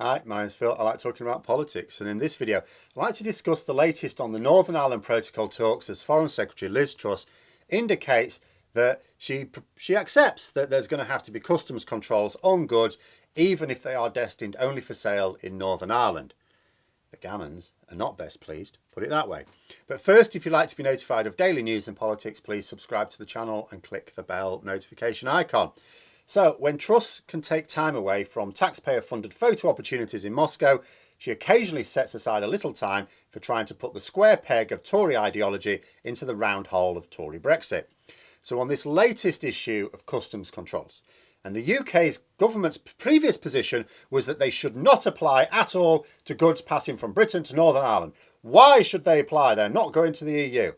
Hi, my name's Phil. I like talking about politics, and in this video I'd like to discuss the latest on the Northern Ireland Protocol talks as Foreign Secretary Liz Truss indicates that she accepts that there's going to have to be customs controls on goods even if they are destined only for sale in Northern Ireland. The gammons are not best pleased, put it that way. But first, if you'd like to be notified of daily news and politics, please subscribe to the channel and click the bell notification icon. So, when Truss can take time away from taxpayer-funded photo opportunities in Moscow, she occasionally sets aside a little time for trying to put the square peg of Tory ideology into the round hole of Tory Brexit. So on this latest issue of customs controls, and the UK's government's previous position was that they should not apply at all to goods passing from Britain to Northern Ireland. Why should they apply? They're not going to the EU.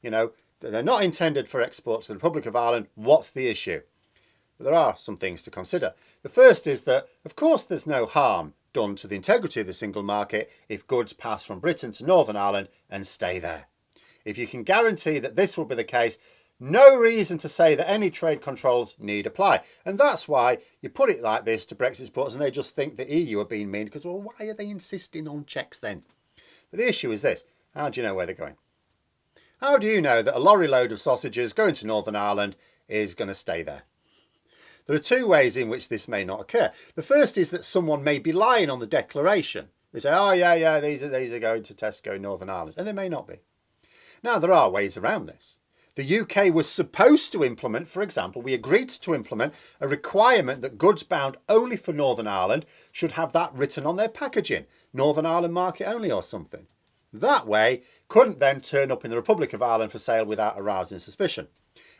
You know, they're not intended for export to the Republic of Ireland. What's the issue? But there are some things to consider. The first is that, of course, there's no harm done to the integrity of the single market if goods pass from Britain to Northern Ireland and stay there. If you can guarantee that this will be the case, no reason to say that any trade controls need apply. And that's why you put it like this to Brexit supporters and they just think the EU are being mean because, well, why are they insisting on checks then? But the issue is this. How do you know where they're going? How do you know that a lorry load of sausages going to Northern Ireland is going to stay there? There are two ways in which this may not occur. The first is that someone may be lying on the declaration. They say, oh, yeah, these are going to Tesco in Northern Ireland. And they may not be. Now, there are ways around this. The UK was supposed to implement, for example, we agreed to implement a requirement that goods bound only for Northern Ireland should have that written on their packaging. Northern Ireland market only or something. That way, couldn't then turn up in the Republic of Ireland for sale without arousing suspicion.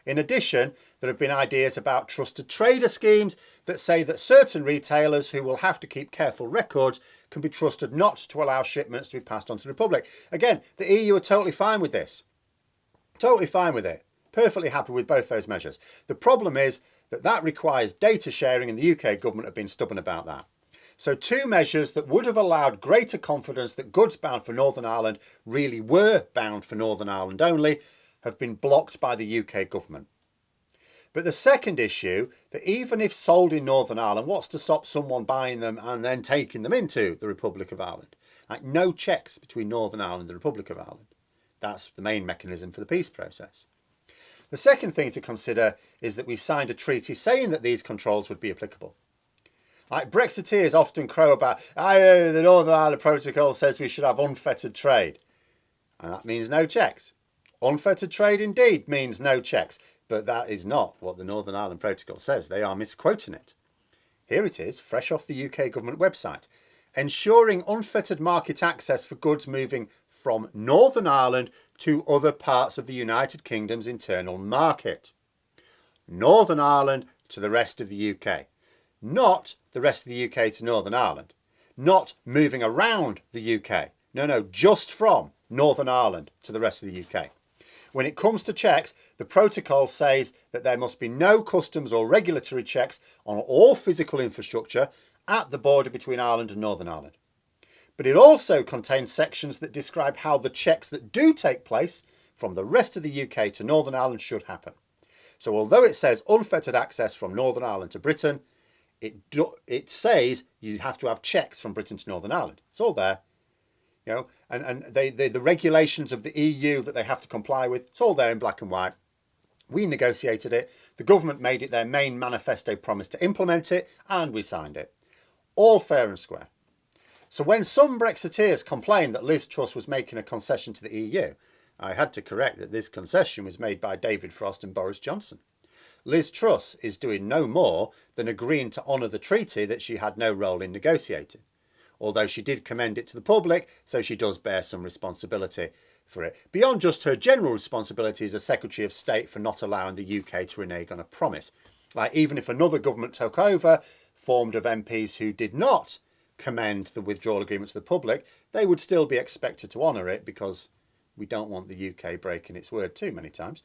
In addition, there have been ideas about trusted trader schemes that say that certain retailers who will have to keep careful records can be trusted not to allow shipments to be passed on to the Republic. Again, the EU are totally fine with this. Totally fine with it. Perfectly happy with both those measures. The problem is that requires data sharing, and the UK government have been stubborn about that. So two measures that would have allowed greater confidence that goods bound for Northern Ireland really were bound for Northern Ireland only have been blocked by the UK government. But the second issue, that even if sold in Northern Ireland, what's to stop someone buying them and then taking them into the Republic of Ireland? Like no checks between Northern Ireland and the Republic of Ireland. That's the main mechanism for the peace process. The second thing to consider is that we signed a treaty saying that these controls would be applicable. Like Brexiteers often crow about, the Northern Ireland Protocol says we should have unfettered trade. And that means no checks. Unfettered trade indeed means no checks, but that is not what the Northern Ireland Protocol says. They are misquoting it. Here it is, fresh off the UK government website. Ensuring unfettered market access for goods moving from Northern Ireland to other parts of the United Kingdom's internal market. Northern Ireland to the rest of the UK. Not the rest of the UK to Northern Ireland. Not moving around the UK. No, just from Northern Ireland to the rest of the UK. When it comes to checks, the protocol says that there must be no customs or regulatory checks on all physical infrastructure at the border between Ireland and Northern Ireland. But it also contains sections that describe how the checks that do take place from the rest of the UK to Northern Ireland should happen. So although it says unfettered access from Northern Ireland to Britain, it says you have to have checks from Britain to Northern Ireland. It's all there. You know, and the regulations of the EU that they have to comply with, it's all there in black and white. We negotiated it. The government made it their main manifesto promise to implement it, and we signed it. All fair and square. So when some Brexiteers complained that Liz Truss was making a concession to the EU, I had to correct that this concession was made by David Frost and Boris Johnson. Liz Truss is doing no more than agreeing to honour the treaty that she had no role in negotiating. Although she did commend it to the public, so she does bear some responsibility for it. Beyond just her general responsibility as a Secretary of State for not allowing the UK to renege on a promise. Like even if another government took over, formed of MPs who did not commend the withdrawal agreement to the public, they would still be expected to honour it because we don't want the UK breaking its word too many times.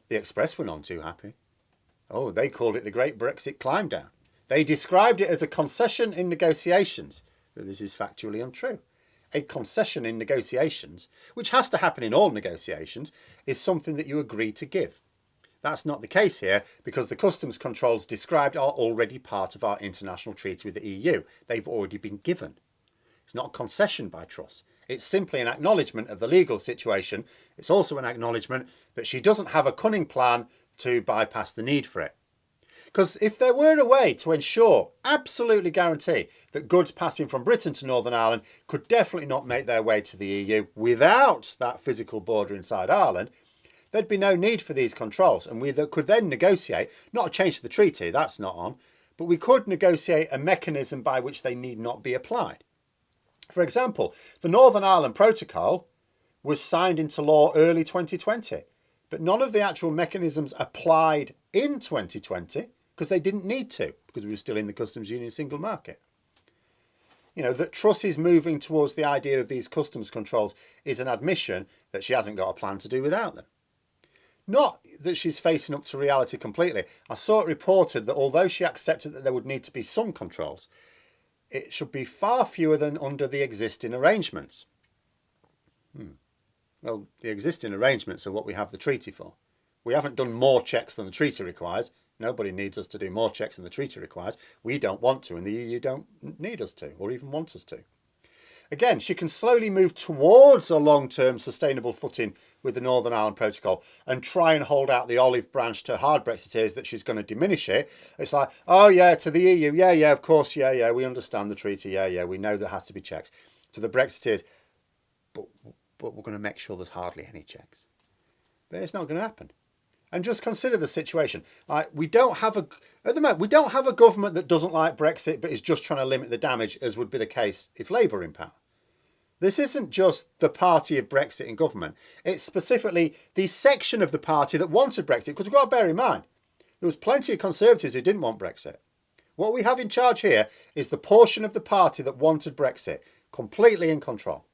The Express were none too happy. Oh, they called it the Great Brexit Climb Down. They described it as a concession in negotiations. But this is factually untrue. A concession in negotiations, which has to happen in all negotiations, is something that you agree to give. That's not the case here because the customs controls described are already part of our international treaty with the EU. They've already been given. It's not a concession by Truss. It's simply an acknowledgement of the legal situation. It's also an acknowledgement that she doesn't have a cunning plan to bypass the need for it. Because if there were a way to ensure, absolutely guarantee, that goods passing from Britain to Northern Ireland could definitely not make their way to the EU without that physical border inside Ireland, there'd be no need for these controls. And we could then negotiate, not a change to the treaty, that's not on, but we could negotiate a mechanism by which they need not be applied. For example, the Northern Ireland Protocol was signed into law early 2020, but none of the actual mechanisms applied in 2020 because they didn't need to, because we were still in the customs union single market. You know, that Truss is moving towards the idea of these customs controls is an admission that she hasn't got a plan to do without them. Not that she's facing up to reality completely. I saw it reported that although she accepted that there would need to be some controls, it should be far fewer than under the existing arrangements. Well, the existing arrangements are what we have the treaty for. We haven't done more checks than the treaty requires. Nobody needs us to do more checks than the treaty requires. We don't want to, and the EU don't need us to, or even want us to. Again, she can slowly move towards a long-term sustainable footing with the Northern Ireland Protocol and try and hold out the olive branch to hard Brexiteers that she's going to diminish it. It's like, oh yeah, to the EU, yeah, of course, yeah, we understand the treaty, yeah, we know there has to be checks. To the Brexiteers, but we're going to make sure there's hardly any checks. But it's not going to happen. And just consider the situation. At the moment, we don't have a government that doesn't like Brexit but is just trying to limit the damage, as would be the case if Labour are in power. This isn't just the party of Brexit in government. It's specifically the section of the party that wanted Brexit, because we've got to bear in mind, there was plenty of Conservatives who didn't want Brexit. What we have in charge here is the portion of the party that wanted Brexit, completely in control.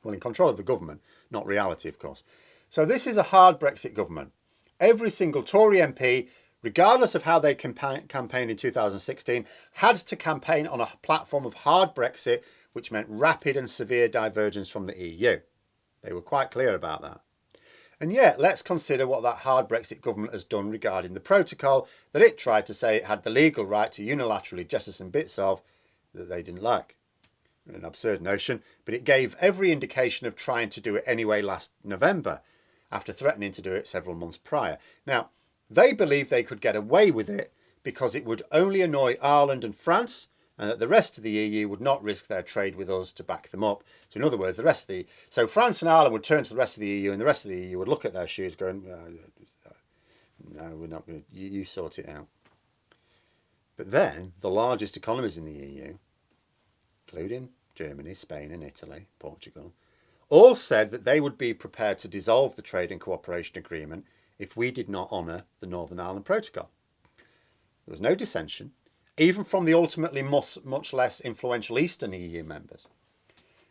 Well, in control of the government, not reality, of course. So this is a hard Brexit government. Every single Tory MP, regardless of how they campaigned in 2016, had to campaign on a platform of hard Brexit, which meant rapid and severe divergence from the EU. They were quite clear about that. And yet, let's consider what that hard Brexit government has done regarding the protocol that it tried to say it had the legal right to unilaterally jettison bits of that they didn't like. An absurd notion, but it gave every indication of trying to do it anyway last November, after threatening to do it several months prior. Now, they believe they could get away with it because it would only annoy Ireland and France, and that the rest of the EU would not risk their trade with us to back them up. So in other words, so France and Ireland would turn to the rest of the EU, and the rest of the EU would look at their shoes going, no, we're not going to, you sort it out. But then, the largest economies in the EU, including Germany, Spain and Italy, Portugal, all said that they would be prepared to dissolve the trade and cooperation agreement if we did not honour the Northern Ireland Protocol. There was no dissension, even from the ultimately much less influential Eastern EU members.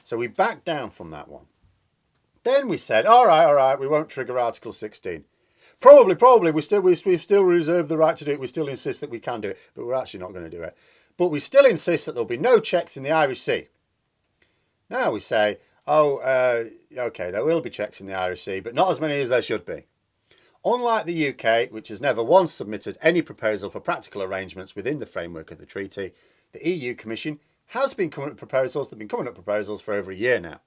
So we backed down from that one. Then we said, all right, we won't trigger Article 16. Probably, we still reserve the right to do it. We still insist that we can do it, but we're actually not going to do it. But we still insist that there'll be no checks in the Irish Sea. Now we say, okay, there will be checks in the Irish Sea, but not as many as there should be. Unlike the UK, which has never once submitted any proposal for practical arrangements within the framework of the treaty, the EU Commission has been coming up with proposals. They've been coming up with proposals for over a year now.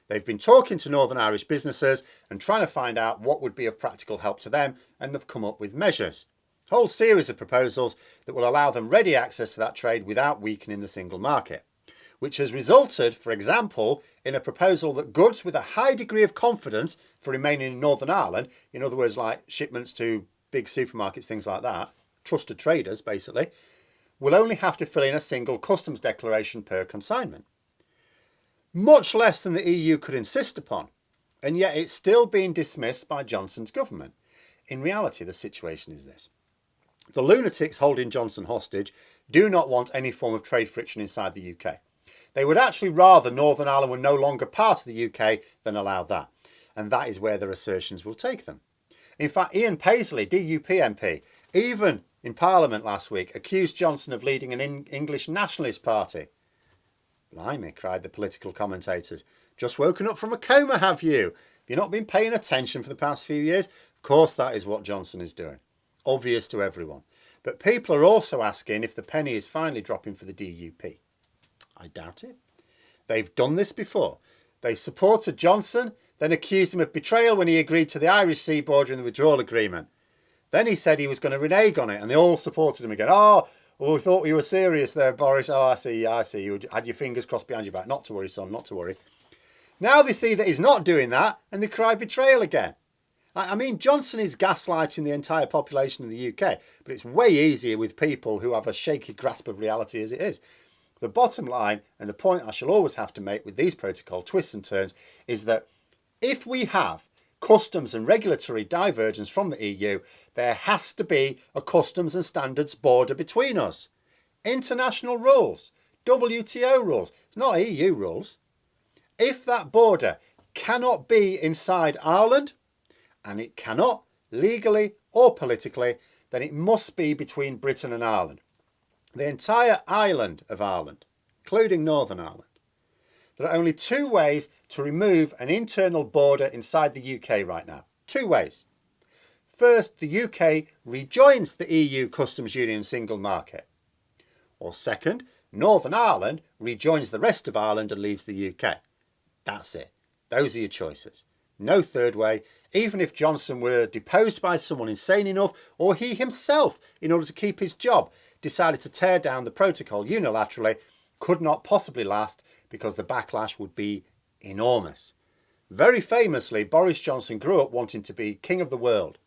They've been talking to Northern Irish businesses and trying to find out what would be of practical help to them, and have come up with measures. A whole series of proposals that will allow them ready access to that trade without weakening the single market, which has resulted, for example, in a proposal that goods with a high degree of confidence for remaining in Northern Ireland, in other words, like shipments to big supermarkets, things like that, trusted traders basically, will only have to fill in a single customs declaration per consignment. Much less than the EU could insist upon, and yet it's still being dismissed by Johnson's government. In reality, the situation is this. The lunatics holding Johnson hostage do not want any form of trade friction inside the UK. They would actually rather Northern Ireland were no longer part of the UK than allow that. And that is where their assertions will take them. In fact, Ian Paisley, DUP MP, even in Parliament last week, accused Johnson of leading an English nationalist party. Blimey, cried the political commentators. Just woken up from a coma, have you? If you've not been paying attention for the past few years, of course that is what Johnson is doing. Obvious to everyone. But people are also asking if the penny is finally dropping for the DUP. I doubt it. They've done this before. They supported Johnson, then accused him of betrayal when he agreed to the Irish Sea border and the withdrawal agreement. Then he said he was going to renege on it, and they all supported him again. Oh, we thought you were serious there, Boris. Oh, I see. You had your fingers crossed behind your back. Not to worry, son, not to worry. Now they see that he's not doing that, and they cry betrayal again. I mean, Johnson is gaslighting the entire population in the UK, but it's way easier with people who have a shaky grasp of reality as it is. The bottom line, and the point I shall always have to make with these protocol twists and turns, is that if we have customs and regulatory divergence from the EU, there has to be a customs and standards border between us. International rules, WTO rules, it's not EU rules. If that border cannot be inside Ireland, and it cannot legally or politically, then it must be between Britain and Ireland. The entire island of Ireland, including Northern Ireland. There are only two ways to remove an internal border inside the UK right now. Two ways. First, the UK rejoins the EU Customs Union single market. Or second, Northern Ireland rejoins the rest of Ireland and leaves the UK. That's it. Those are your choices. No third way, even if Johnson were deposed by someone insane enough, or he himself, in order to keep his job, decided to tear down the protocol unilaterally, could not possibly last because the backlash would be enormous. Very famously, Boris Johnson grew up wanting to be king of the world.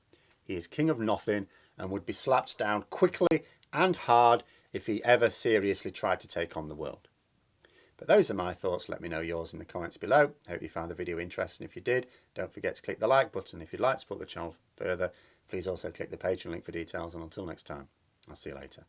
He is king of nothing and would be slapped down quickly and hard if he ever seriously tried to take on the world. But those are my thoughts. Let me know yours in the comments below. I hope you found the video interesting. If you did, don't forget to click the like button. If you'd like to support the channel further, please also click the Patreon link for details. And until next time, I'll see you later.